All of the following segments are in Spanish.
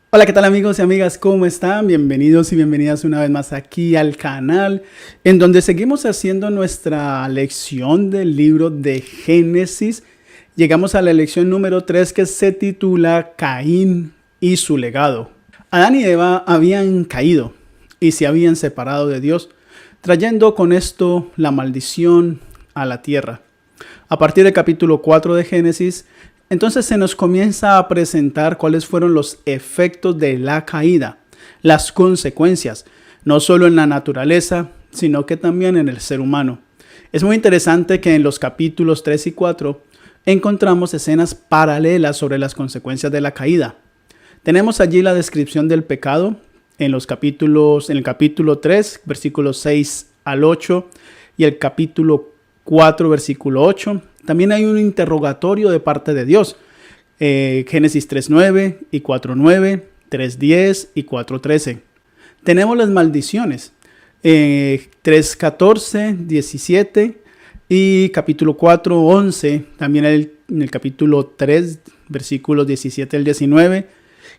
Hola, ¿qué tal amigos y amigas? ¿Cómo están? Bienvenidos y bienvenidas una vez más aquí al canal, en donde seguimos haciendo nuestra lección del libro de Génesis. Llegamos a la lección número 3 que se titula Caín y su legado. Adán y Eva habían caído y se habían separado de Dios, trayendo con esto la maldición a la tierra. A partir del capítulo 4 de Génesis, entonces se nos comienza a presentar cuáles fueron los efectos de la caída, las consecuencias, no solo en la naturaleza, sino que también en el ser humano. Es muy interesante que en los capítulos 3 y 4 encontramos escenas paralelas sobre las consecuencias de la caída. Tenemos allí la descripción del pecado en el capítulo 3, versículos 6 al 8 y el capítulo 4, versículo 8. También hay un interrogatorio de parte de Dios. Génesis 3.9 y 4.9, 3.10 y 4.13. Tenemos las maldiciones. 3.14, 17 y capítulo 4.11. También en el capítulo 3, versículos 17 al 19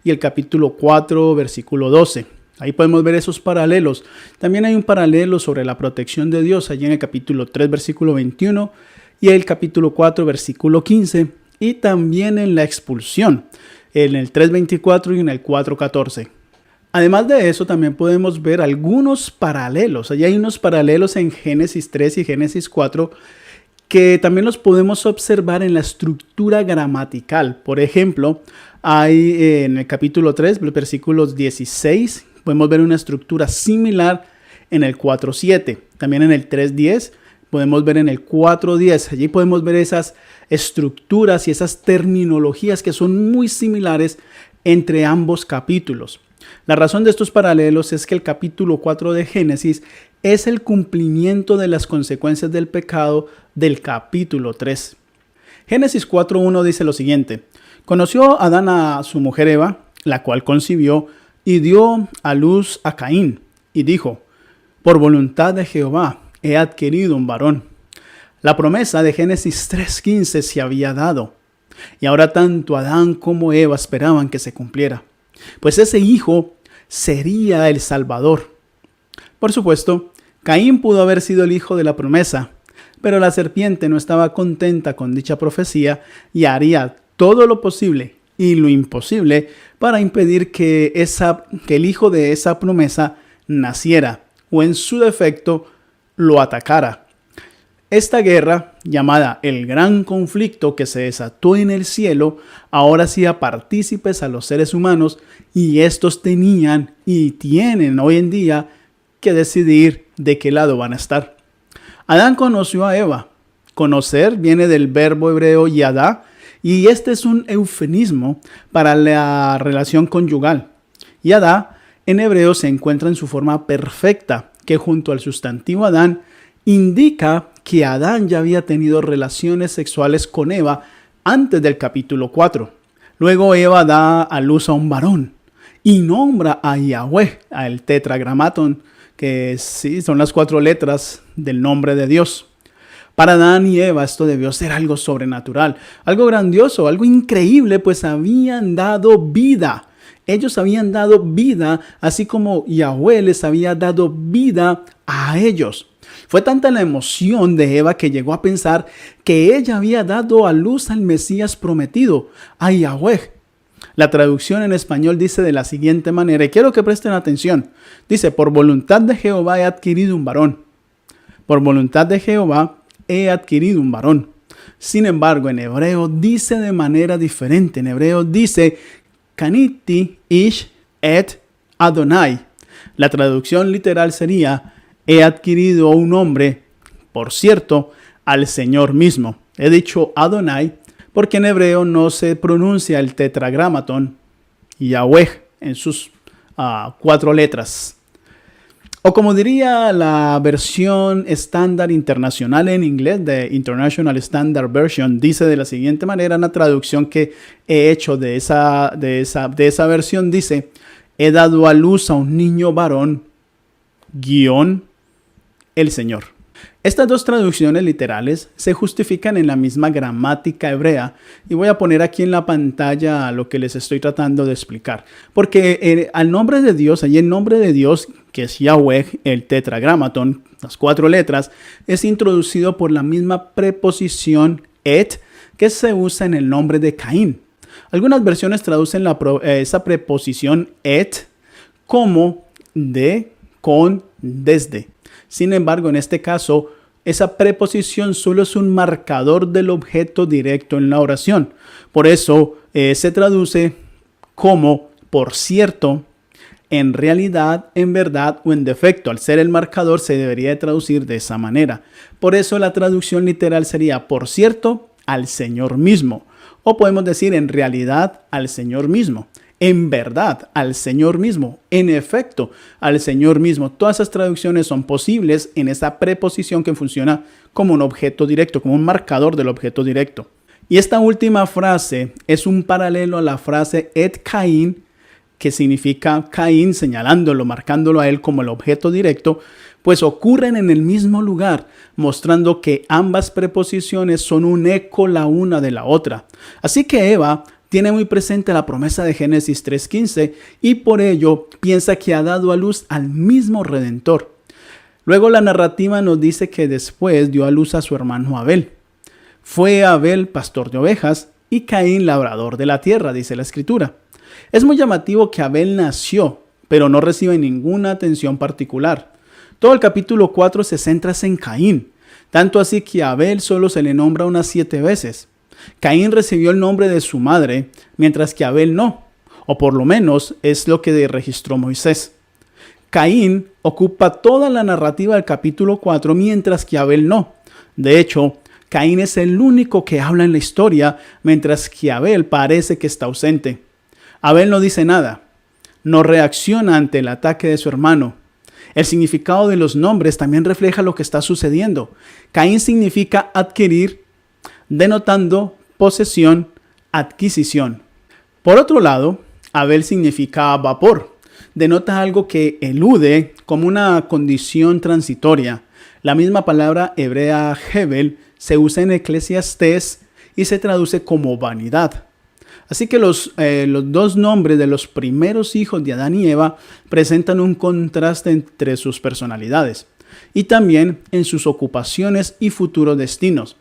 y el capítulo 4, versículo 12. Ahí podemos ver esos paralelos. También hay un paralelo sobre la protección de Dios allí en el capítulo 3, versículo 21 y el capítulo 4, versículo 15. Y también en la expulsión, en el 3.24 y en el 4.14. Además de eso, también podemos ver algunos paralelos. Allí hay unos paralelos en Génesis 3 y Génesis 4 que también los podemos observar en la estructura gramatical. Por ejemplo, hay en el capítulo 3, versículos 16, podemos ver una estructura similar en el 4.7. También en el 3.10 podemos ver en el 4.10. Allí podemos ver esas estructuras y esas terminologías que son muy similares entre ambos capítulos. La razón de estos paralelos es que el capítulo 4 de Génesis es el cumplimiento de las consecuencias del pecado del capítulo 3. Génesis 4.1 dice lo siguiente: conoció Adán a su mujer Eva, la cual concibió y dio a luz a Caín, y dijo: por voluntad de Jehová he adquirido un varón. La promesa de Génesis 3.15 se había dado, y ahora tanto Adán como Eva esperaban que se cumpliera, pues ese hijo sería el Salvador. Por supuesto, Caín pudo haber sido el hijo de la promesa, pero la serpiente no estaba contenta con dicha profecía y haría todo lo posible y lo imposible para impedir que el hijo de esa promesa naciera, o en su defecto lo atacara. Esta guerra, llamada el gran conflicto que se desató en el cielo, ahora hacía partícipes a los seres humanos, y estos tenían y tienen hoy en día que decidir de qué lado van a estar. Adán conoció a Eva. Conocer viene del verbo hebreo yadá, y este es un eufemismo para la relación conyugal. Yadá en hebreo se encuentra en su forma perfecta, que junto al sustantivo Adán indica que Adán ya había tenido relaciones sexuales con Eva antes del capítulo 4. Luego Eva da a luz a un varón y nombra a Yahweh, al tetragramatón, que sí son las 4 letras del nombre de Dios. Para Adán y Eva esto debió ser algo sobrenatural, algo grandioso, algo increíble, pues habían dado vida. Ellos habían dado vida, así como Yahweh les había dado vida a ellos. Fue tanta la emoción de Eva que llegó a pensar que ella había dado a luz al Mesías prometido, a Yahweh. La traducción en español dice de la siguiente manera, y quiero que presten atención. Dice: por voluntad de Jehová he adquirido un varón. Por voluntad de Jehová he adquirido un varón. Sin embargo, en hebreo dice de manera diferente. En hebreo dice: Kaniti ish et Adonai. La traducción literal sería: he adquirido un hombre, por cierto, al Señor mismo. He dicho Adonai porque en hebreo no se pronuncia el tetragramatón Yahweh en sus 4 letras. O como diría la versión estándar internacional en inglés, de International Standard Version, dice de la siguiente manera, una traducción que he hecho de esa versión, dice: he dado a luz a un niño varón, el Señor. Estas dos traducciones literales se justifican en la misma gramática hebrea y voy a poner aquí en la pantalla lo que les estoy tratando de explicar. Porque al nombre de Dios, ahí el nombre de Dios, que es Yahweh, el tetragramatón, las 4 letras, es introducido por la misma preposición et que se usa en el nombre de Caín. Algunas versiones traducen esa preposición et como de, con, desde. Sin embargo, en este caso, esa preposición solo es un marcador del objeto directo en la oración. Por eso se traduce como por cierto, en realidad, en verdad o en defecto. Al ser el marcador se debería de traducir de esa manera. Por eso la traducción literal sería por cierto al Señor mismo. O podemos decir en realidad al Señor mismo. En verdad, al Señor mismo. En efecto, al Señor mismo. Todas esas traducciones son posibles en esa preposición que funciona como un objeto directo, como un marcador del objeto directo. Y esta última frase es un paralelo a la frase et Caín, que significa Caín, señalándolo, marcándolo a él como el objeto directo, pues ocurren en el mismo lugar, mostrando que ambas preposiciones son un eco la una de la otra. Así que Eva tiene muy presente la promesa de Génesis 3:15 y por ello piensa que ha dado a luz al mismo Redentor. Luego la narrativa nos dice que después dio a luz a su hermano Abel. Fue Abel pastor de ovejas y Caín labrador de la tierra, dice la Escritura. Es muy llamativo que Abel nació, pero no recibe ninguna atención particular. Todo el capítulo 4 se centra en Caín, tanto así que a Abel solo se le nombra unas 7 veces. Caín recibió el nombre de su madre, mientras que Abel no, o por lo menos es lo que registró Moisés. Caín ocupa toda la narrativa del capítulo 4, mientras que Abel no. De hecho, Caín es el único que habla en la historia, mientras que Abel parece que está ausente. Abel no dice nada, no reacciona ante el ataque de su hermano. El significado de los nombres también refleja lo que está sucediendo. Caín significa adquirir, denotando posesión, adquisición. Por otro lado, Abel significa vapor. Denota algo que elude como una condición transitoria. La misma palabra hebrea Hebel se usa en Eclesiastés y se traduce como vanidad. Así que los dos nombres de los primeros hijos de Adán y Eva presentan un contraste entre sus personalidades y también en sus ocupaciones y futuros destinos.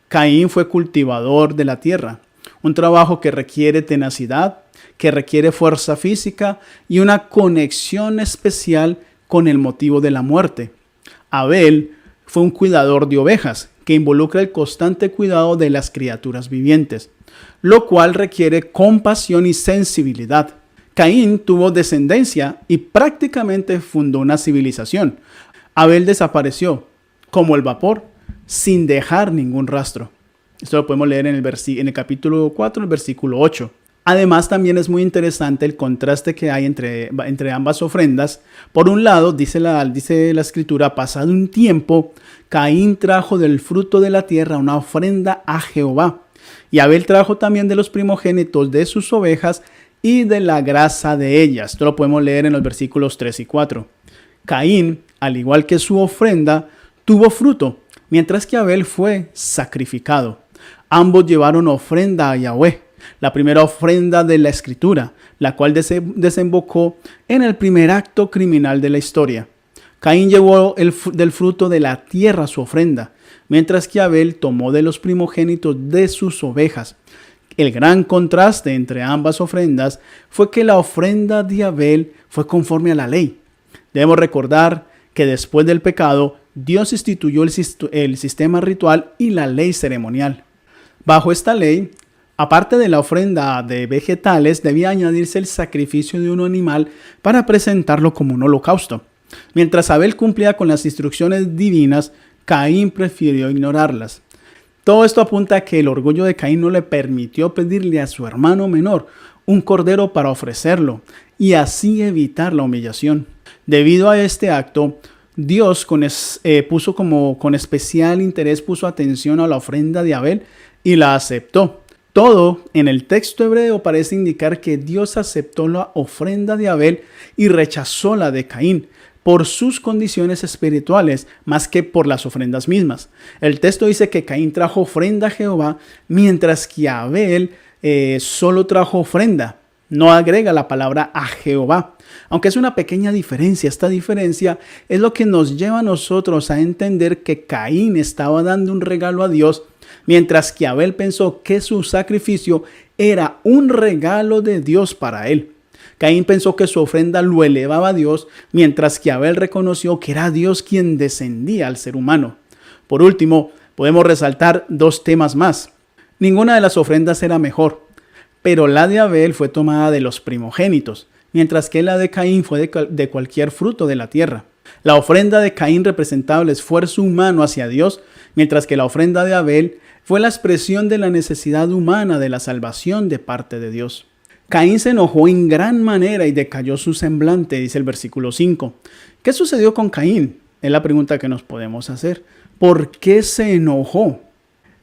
Caín fue cultivador de la tierra, un trabajo que requiere tenacidad, que requiere fuerza física y una conexión especial con el motivo de la muerte. Abel fue un cuidador de ovejas, que involucra el constante cuidado de las criaturas vivientes, lo cual requiere compasión y sensibilidad. Caín tuvo descendencia y prácticamente fundó una civilización. Abel desapareció como el vapor, sin dejar ningún rastro. Esto lo podemos leer en el capítulo 4, el versículo 8. Además, también es muy interesante el contraste que hay entre ambas ofrendas. Por un lado, dice la Escritura, pasado un tiempo, Caín trajo del fruto de la tierra una ofrenda a Jehová. Y Abel trajo también de los primogénitos de sus ovejas y de la grasa de ellas. Esto lo podemos leer en los versículos 3 y 4. Caín, al igual que su ofrenda, tuvo fruto, mientras que Abel fue sacrificado. Ambos llevaron ofrenda a Yahweh, la primera ofrenda de la Escritura, la cual desembocó en el primer acto criminal de la historia. Caín llevó del fruto de la tierra su ofrenda, mientras que Abel tomó de los primogénitos de sus ovejas. El gran contraste entre ambas ofrendas fue que la ofrenda de Abel fue conforme a la ley. Debemos recordar que después del pecado, Dios instituyó el sistema ritual y la ley ceremonial. Bajo esta ley, aparte de la ofrenda de vegetales, debía añadirse el sacrificio de un animal para presentarlo como un holocausto. Mientras Abel cumplía con las instrucciones divinas, Caín prefirió ignorarlas. Todo esto apunta a que el orgullo de Caín no le permitió pedirle a su hermano menor un cordero para ofrecerlo y así evitar la humillación. Debido a este acto, Dios con especial interés puso atención a la ofrenda de Abel y la aceptó. Todo en el texto hebreo parece indicar que Dios aceptó la ofrenda de Abel y rechazó la de Caín, por sus condiciones espirituales más que por las ofrendas mismas. El texto dice que Caín trajo ofrenda a Jehová, mientras que Abel solo trajo ofrenda. No agrega la palabra a Jehová. Aunque es una pequeña diferencia, esta diferencia es lo que nos lleva a nosotros a entender que Caín estaba dando un regalo a Dios, mientras que Abel pensó que su sacrificio era un regalo de Dios para él. Caín pensó que su ofrenda lo elevaba a Dios, mientras que Abel reconoció que era Dios quien descendía al ser humano. Por último, podemos resaltar dos temas más. Ninguna de las ofrendas era mejor, pero la de Abel fue tomada de los primogénitos, mientras que la de Caín fue de cualquier fruto de la tierra. La ofrenda de Caín representaba el esfuerzo humano hacia Dios, mientras que la ofrenda de Abel fue la expresión de la necesidad humana de la salvación de parte de Dios. Caín se enojó en gran manera y decayó su semblante, dice el versículo 5. ¿Qué sucedió con Caín? Es la pregunta que nos podemos hacer. ¿Por qué se enojó?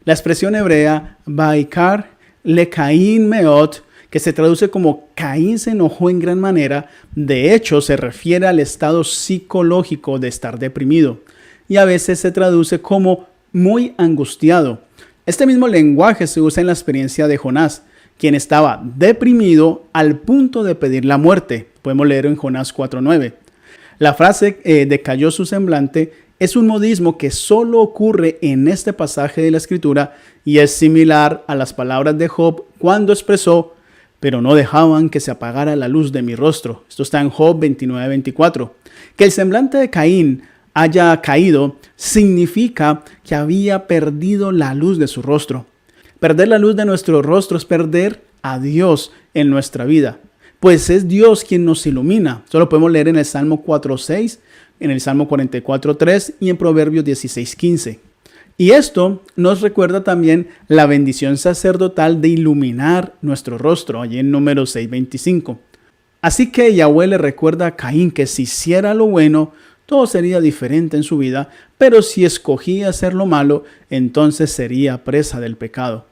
La expresión hebrea, Baikar le Caín meot, que se traduce como Caín se enojó en gran manera, de hecho se refiere al estado psicológico de estar deprimido, y a veces se traduce como muy angustiado. Este mismo lenguaje se usa en la experiencia de Jonás, quien estaba deprimido al punto de pedir la muerte. Podemos leer en Jonás 4:9. La frase decayó su semblante es un modismo que solo ocurre en este pasaje de la Escritura y es similar a las palabras de Job cuando expresó: pero no dejaban que se apagara la luz de mi rostro. Esto está en Job 29:24. Que el semblante de Caín haya caído significa que había perdido la luz de su rostro. Perder la luz de nuestro rostro es perder a Dios en nuestra vida, pues es Dios quien nos ilumina. Esto lo podemos leer en el Salmo 4:6, en el Salmo 44:3 y en Proverbios 16:15. Y esto nos recuerda también la bendición sacerdotal de iluminar nuestro rostro, allí en Números 6:25. Así que Yahweh le recuerda a Caín que si hiciera lo bueno, todo sería diferente en su vida, pero si escogía hacer lo malo, entonces sería presa del pecado.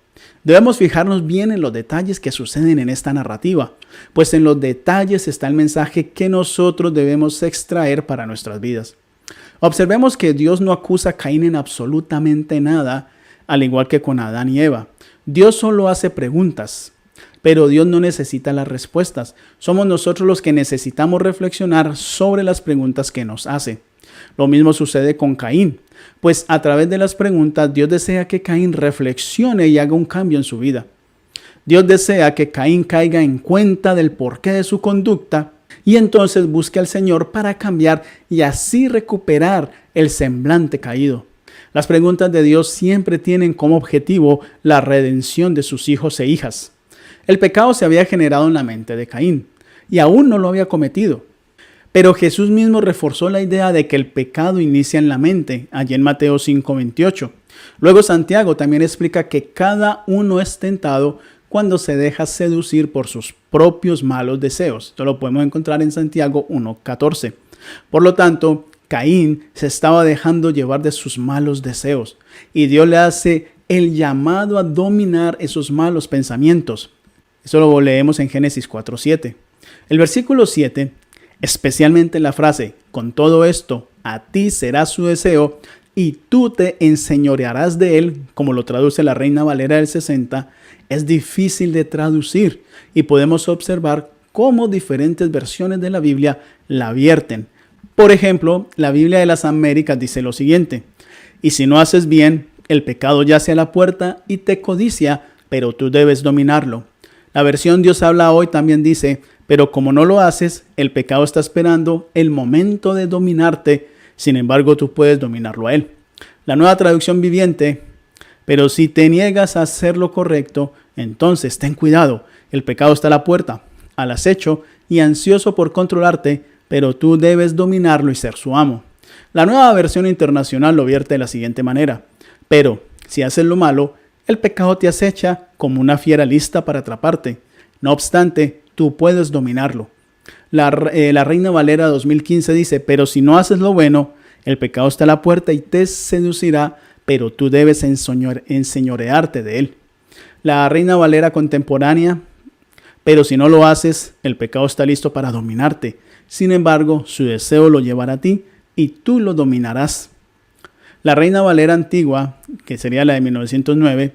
Debemos fijarnos bien en los detalles que suceden en esta narrativa, pues en los detalles está el mensaje que nosotros debemos extraer para nuestras vidas. Observemos que Dios no acusa a Caín en absolutamente nada, al igual que con Adán y Eva. Dios solo hace preguntas, pero Dios no necesita las respuestas. Somos nosotros los que necesitamos reflexionar sobre las preguntas que nos hace. Lo mismo sucede con Caín, pues a través de las preguntas Dios desea que Caín reflexione y haga un cambio en su vida. Dios desea que Caín caiga en cuenta del porqué de su conducta y entonces busque al Señor para cambiar y así recuperar el semblante caído. Las preguntas de Dios siempre tienen como objetivo la redención de sus hijos e hijas. El pecado se había generado en la mente de Caín y aún no lo había cometido. Pero Jesús mismo reforzó la idea de que el pecado inicia en la mente, allí en Mateo 5:28. Luego Santiago también explica que cada uno es tentado cuando se deja seducir por sus propios malos deseos. Esto lo podemos encontrar en Santiago 1:14. Por lo tanto, Caín se estaba dejando llevar de sus malos deseos y Dios le hace el llamado a dominar esos malos pensamientos. Eso lo leemos en Génesis 4:7. El versículo 7, especialmente la frase, con todo esto, a ti será su deseo y tú te enseñorearás de él, como lo traduce la Reina Valera del 60, es difícil de traducir y podemos observar cómo diferentes versiones de la Biblia la vierten. Por ejemplo, la Biblia de las Américas dice lo siguiente: y si no haces bien, el pecado yace a la puerta y te codicia, pero tú debes dominarlo. La versión Dios habla hoy también dice: pero como no lo haces, el pecado está esperando el momento de dominarte, sin embargo tú puedes dominarlo a él. La Nueva Traducción Viviente: pero si te niegas a hacer lo correcto, entonces ten cuidado, el pecado está a la puerta, al acecho y ansioso por controlarte, pero tú debes dominarlo y ser su amo. La Nueva Versión Internacional lo vierte de la siguiente manera: pero si haces lo malo, el pecado te acecha como una fiera lista para atraparte. No obstante, tú puedes dominarlo. La Reina Valera 2015 dice: pero si no haces lo bueno, el pecado está a la puerta y te seducirá, pero tú debes enseñorearte de él. La Reina Valera Contemporánea: pero si no lo haces, el pecado está listo para dominarte. Sin embargo, su deseo lo llevará a ti y tú lo dominarás. La Reina Valera antigua, que sería la de 1909,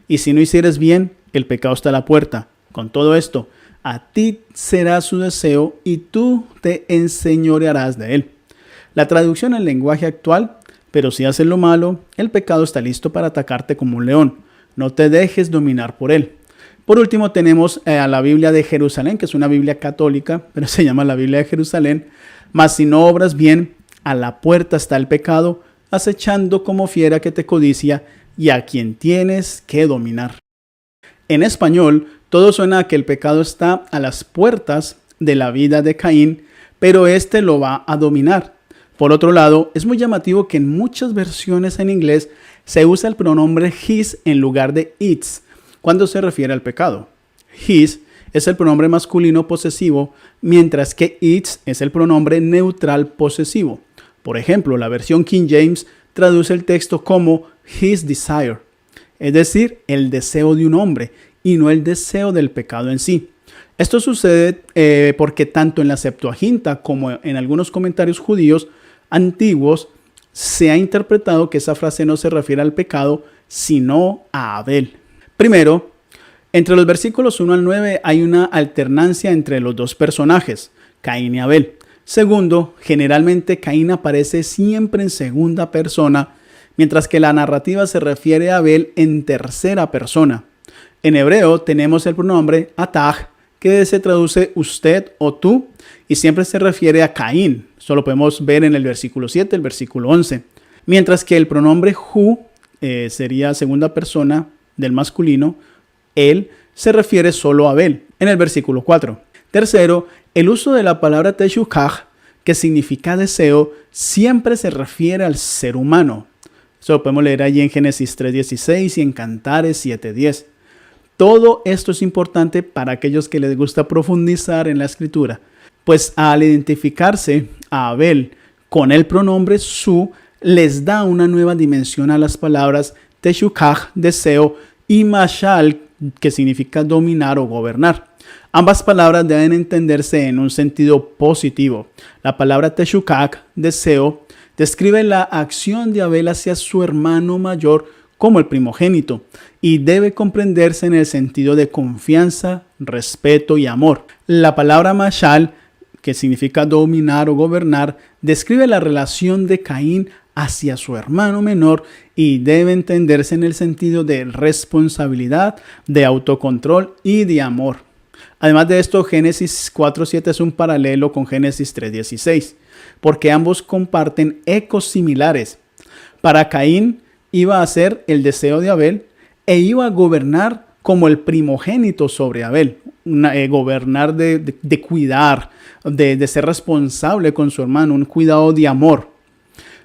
y si no hicieres bien, el pecado está a la puerta. Con todo esto, a ti será su deseo y tú te enseñorearás de él. La traducción en lenguaje actual: pero si haces lo malo, el pecado está listo para atacarte como un león. No te dejes dominar por él. Por último tenemos a la Biblia de Jerusalén, que es una Biblia católica, pero se llama la Biblia de Jerusalén. Mas si no obras bien, a la puerta está el pecado, acechando como fiera que te codicia y a quien tienes que dominar. En español, todo suena a que el pecado está a las puertas de la vida de Caín, pero éste lo va a dominar. Por otro lado, es muy llamativo que en muchas versiones en inglés se usa el pronombre his en lugar de its cuando se refiere al pecado. His es el pronombre masculino posesivo, mientras que its es el pronombre neutral posesivo. Por ejemplo, la versión King James traduce el texto como his desire, es decir, el deseo de un hombre y no el deseo del pecado en sí. Esto sucede porque tanto en la Septuaginta como en algunos comentarios judíos antiguos se ha interpretado que esa frase no se refiere al pecado, sino a Abel. Primero, entre los versículos 1 al 9 hay una alternancia entre los dos personajes, Caín y Abel. Segundo, generalmente Caín aparece siempre en segunda persona, mientras que la narrativa se refiere a Abel en tercera persona. En hebreo tenemos el pronombre atah, que se traduce usted o tú, y siempre se refiere a Caín. Esto lo podemos ver en el versículo 7, el versículo 11. Mientras que el pronombre hu sería segunda persona del masculino, él se refiere solo a Abel, en el versículo 4. Tercero, el uso de la palabra teshukah, que significa deseo, siempre se refiere al ser humano. Esto lo podemos leer allí en Génesis 3:16 y en Cantares 7:10. Todo esto es importante para aquellos que les gusta profundizar en la escritura, pues al identificarse a Abel con el pronombre su, les da una nueva dimensión a las palabras teshukah, deseo, y mashal, que significa dominar o gobernar. Ambas palabras deben entenderse en un sentido positivo. La palabra teshukah, deseo, describe la acción de Abel hacia su hermano mayor como el primogénito y debe comprenderse en el sentido de confianza, respeto y amor. La palabra mashal, que significa dominar o gobernar, describe la relación de Caín hacia su hermano menor y debe entenderse en el sentido de responsabilidad, de autocontrol y de amor. Además de esto, Génesis 4:7 es un paralelo con Génesis 3:16, porque ambos comparten ecos similares. Para Caín iba a ser el deseo de Abel e iba a gobernar como el primogénito sobre Abel, gobernar de cuidar, de ser responsable con su hermano, un cuidado de amor.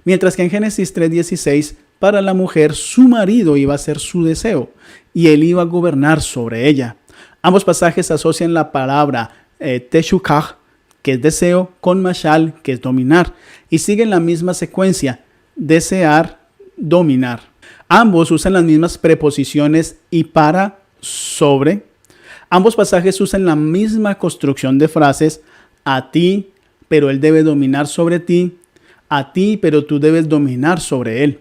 Mientras que en Génesis 3:16, para la mujer, su marido iba a ser su deseo y él iba a gobernar sobre ella. Ambos pasajes asocian la palabra teshukah, que es deseo, con mashal, que es dominar, y siguen la misma secuencia: desear, dominar. Ambos usan las mismas preposiciones y para, sobre. Ambos pasajes usan la misma construcción de frases: a ti, pero él debe dominar sobre ti; a ti, pero tú debes dominar sobre él.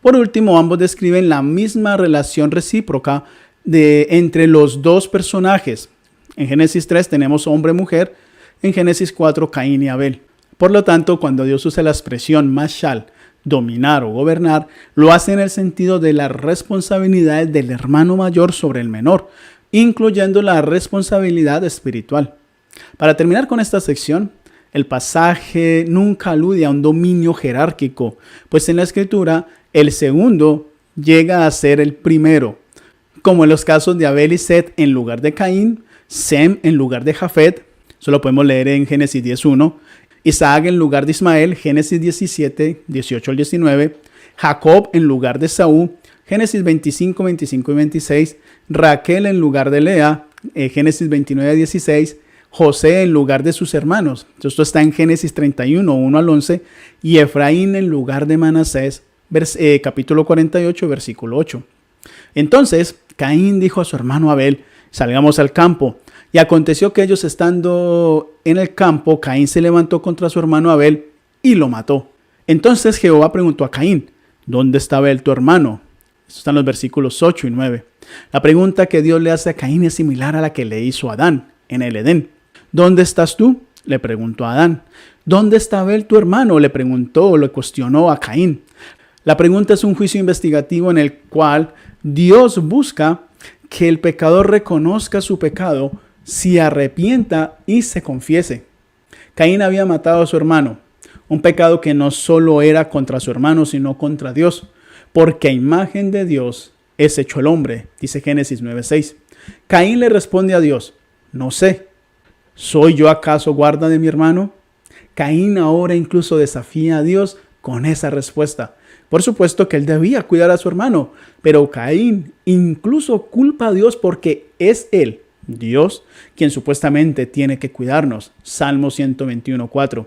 Por último, ambos describen la misma relación recíproca entre los dos personajes. En Génesis 3 tenemos hombre-mujer, en Génesis 4 Caín y Abel. Por lo tanto, cuando Dios usa la expresión mashal, dominar o gobernar, lo hace en el sentido de las responsabilidades del hermano mayor sobre el menor, incluyendo la responsabilidad espiritual. Para terminar con esta sección, el pasaje nunca alude a un dominio jerárquico, pues en la escritura el segundo llega a ser el primero, como en los casos de Abel y Set en lugar de Caín, Sem en lugar de Jafet, eso lo podemos leer en Génesis 10:1, Isaac en lugar de Ismael, Génesis 17:18 al 19, Jacob en lugar de Saúl, Génesis 25, 25 y 26, Raquel en lugar de Lea, Génesis 29:16, José en lugar de sus hermanos. Esto está en Génesis 31, 1 al 11, y Efraín en lugar de Manasés, capítulo 48, versículo 8. Entonces Caín dijo a su hermano Abel: salgamos al campo. Y aconteció que ellos estando en el campo, Caín se levantó contra su hermano Abel y lo mató. Entonces Jehová preguntó a Caín, ¿dónde está Abel tu hermano? Esto está en los versículos 8 y 9. La pregunta que Dios le hace a Caín es similar a la que le hizo a Adán en el Edén. ¿Dónde estás tú? Le preguntó a Adán. ¿Dónde está Abel tu hermano? Le preguntó o le cuestionó a Caín. La pregunta es un juicio investigativo en el cual Dios busca que el pecador reconozca su pecado, se arrepienta y se confiese. Caín había matado a su hermano, un pecado que no solo era contra su hermano, sino contra Dios, porque a imagen de Dios es hecho el hombre, dice Génesis 9:6. Caín le responde a Dios, no sé, ¿soy yo acaso guarda de mi hermano? Caín ahora incluso desafía a Dios con esa respuesta. Por supuesto que él debía cuidar a su hermano, pero Caín incluso culpa a Dios porque es él, Dios, quien supuestamente tiene que cuidarnos. Salmo 121:4.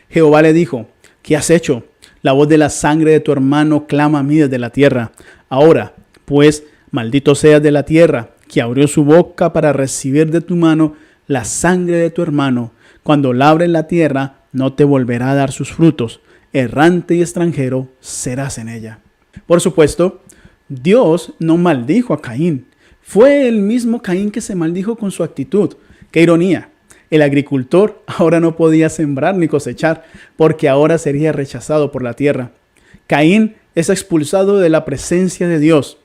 Jehová le dijo, ¿qué has hecho? La voz de la sangre de tu hermano clama a mí desde la tierra. Ahora, pues, maldito seas de la tierra, que abrió su boca para recibir de tu mano la sangre de tu hermano. Cuando labre la tierra, no te volverá a dar sus frutos. Errante y extranjero serás en ella. Por supuesto, Dios no maldijo a Caín. Fue el mismo Caín que se maldijo con su actitud. ¡Qué ironía! El agricultor ahora no podía sembrar ni cosechar porque ahora sería rechazado por la tierra. Caín es expulsado de la presencia de Dios.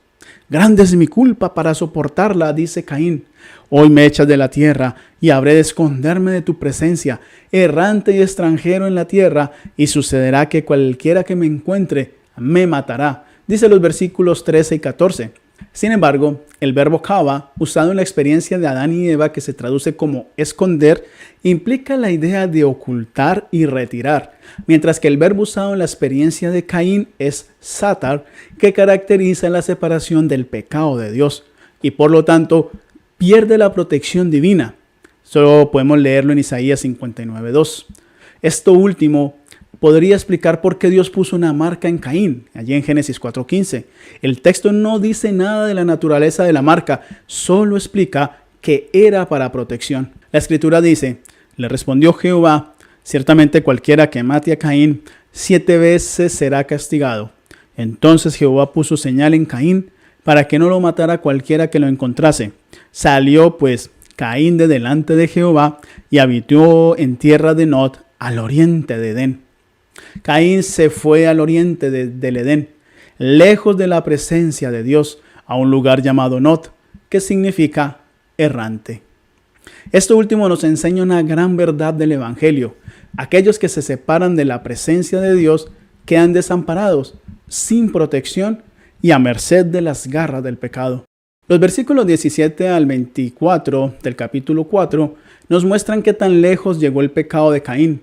Grande es mi culpa para soportarla, dice Caín. Hoy me echas de la tierra y habré de esconderme de tu presencia, errante y extranjero en la tierra, y sucederá que cualquiera que me encuentre me matará. Dice los versículos 13 y 14. Sin embargo, el verbo kava, usado en la experiencia de Adán y Eva, que se traduce como esconder, implica la idea de ocultar y retirar, mientras que el verbo usado en la experiencia de Caín es satar, que caracteriza la separación del pecado de Dios, y por lo tanto pierde la protección divina. Solo podemos leerlo en Isaías 59:2. Esto último podría explicar por qué Dios puso una marca en Caín, allí en Génesis 4:15. El texto no dice nada de la naturaleza de la marca, solo explica que era para protección. La escritura dice, le respondió Jehová, ciertamente cualquiera que mate a Caín 7 veces será castigado. Entonces Jehová puso señal en Caín para que no lo matara cualquiera que lo encontrase. Salió pues Caín de delante de Jehová y habitó en tierra de Nod, al oriente de Edén. Caín se fue al oriente del Edén, lejos de la presencia de Dios, a un lugar llamado Nod, que significa errante. Esto último nos enseña una gran verdad del Evangelio. Aquellos que se separan de la presencia de Dios quedan desamparados, sin protección y a merced de las garras del pecado. Los versículos 17 al 24 del capítulo 4 nos muestran qué tan lejos llegó el pecado de Caín.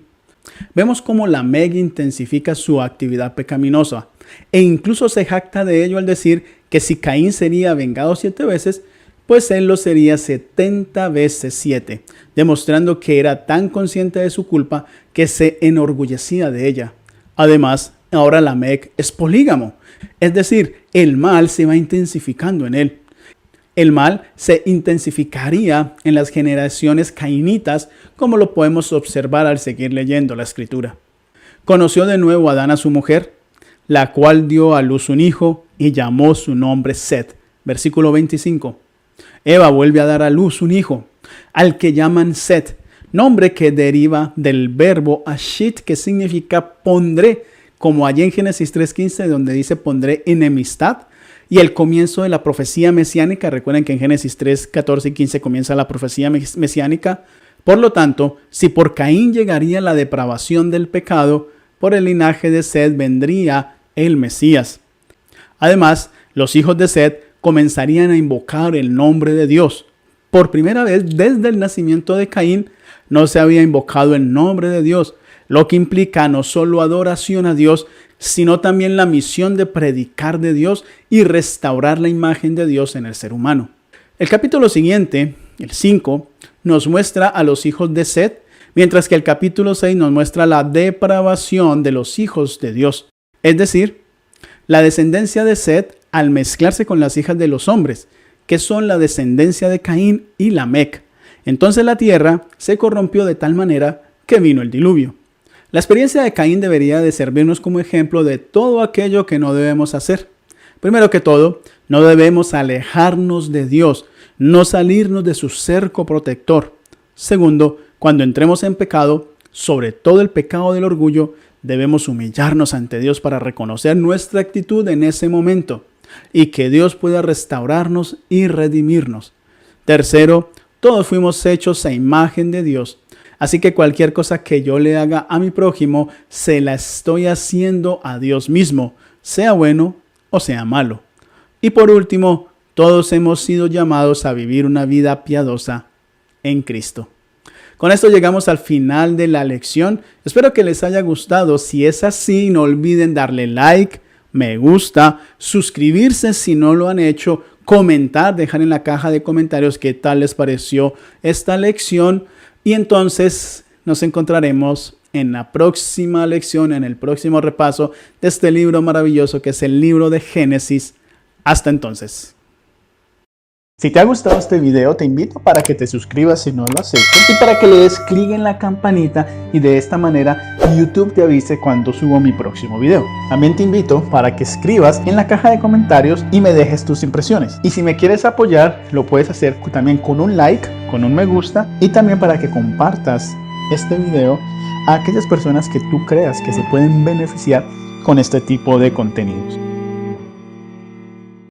Vemos cómo Lamec intensifica su actividad pecaminosa e incluso se jacta de ello al decir que si Caín sería vengado 7 veces, pues él lo sería 70 veces 7, demostrando que era tan consciente de su culpa que se enorgullecía de ella. Además, ahora Lamec es polígamo, es decir, el mal se va intensificando en él. El mal se intensificaría en las generaciones cainitas, como lo podemos observar al seguir leyendo la escritura. Conoció de nuevo Adán a su mujer, la cual dio a luz un hijo y llamó su nombre Set. Versículo 25. Eva vuelve a dar a luz un hijo, al que llaman Set, nombre que deriva del verbo ashit, que significa pondré, como allí en Génesis 3:15, donde dice pondré enemistad. Y el comienzo de la profecía mesiánica, recuerden que en Génesis 3, 14 y 15 comienza la profecía mesiánica. Por lo tanto, si por Caín llegaría la depravación del pecado, por el linaje de Set vendría el Mesías. Además, los hijos de Set comenzarían a invocar el nombre de Dios. Por primera vez desde el nacimiento de Caín no se había invocado el nombre de Dios, lo que implica no solo adoración a Dios, sino también la misión de predicar de Dios y restaurar la imagen de Dios en el ser humano. El capítulo siguiente, el 5, nos muestra a los hijos de Set, mientras que el capítulo 6 nos muestra la depravación de los hijos de Dios. Es decir, la descendencia de Set al mezclarse con las hijas de los hombres, que son la descendencia de Caín y Lamec. Entonces la tierra se corrompió de tal manera que vino el diluvio. La experiencia de Caín debería de servirnos como ejemplo de todo aquello que no debemos hacer. Primero que todo, no debemos alejarnos de Dios, no salirnos de su cerco protector. Segundo, cuando entremos en pecado, sobre todo el pecado del orgullo, debemos humillarnos ante Dios para reconocer nuestra actitud en ese momento y que Dios pueda restaurarnos y redimirnos. Tercero, todos fuimos hechos a imagen de Dios, así que cualquier cosa que yo le haga a mi prójimo, se la estoy haciendo a Dios mismo, sea bueno o sea malo. Y por último, todos hemos sido llamados a vivir una vida piadosa en Cristo. Con esto llegamos al final de la lección. Espero que les haya gustado. Si es así, no olviden darle like, me gusta, suscribirse si no lo han hecho, comentar, dejar en la caja de comentarios qué tal les pareció esta lección. Y entonces nos encontraremos en la próxima lección, en el próximo repaso de este libro maravilloso que es el libro de Génesis. Hasta entonces. Si te ha gustado este video, te invito para que te suscribas si no lo has hecho y para que le des clic en la campanita y de esta manera YouTube te avise cuando subo mi próximo video. También te invito para que escribas en la caja de comentarios y me dejes tus impresiones. Y si me quieres apoyar, lo puedes hacer también con un like, con un me gusta y también para que compartas este video a aquellas personas que tú creas que se pueden beneficiar con este tipo de contenidos.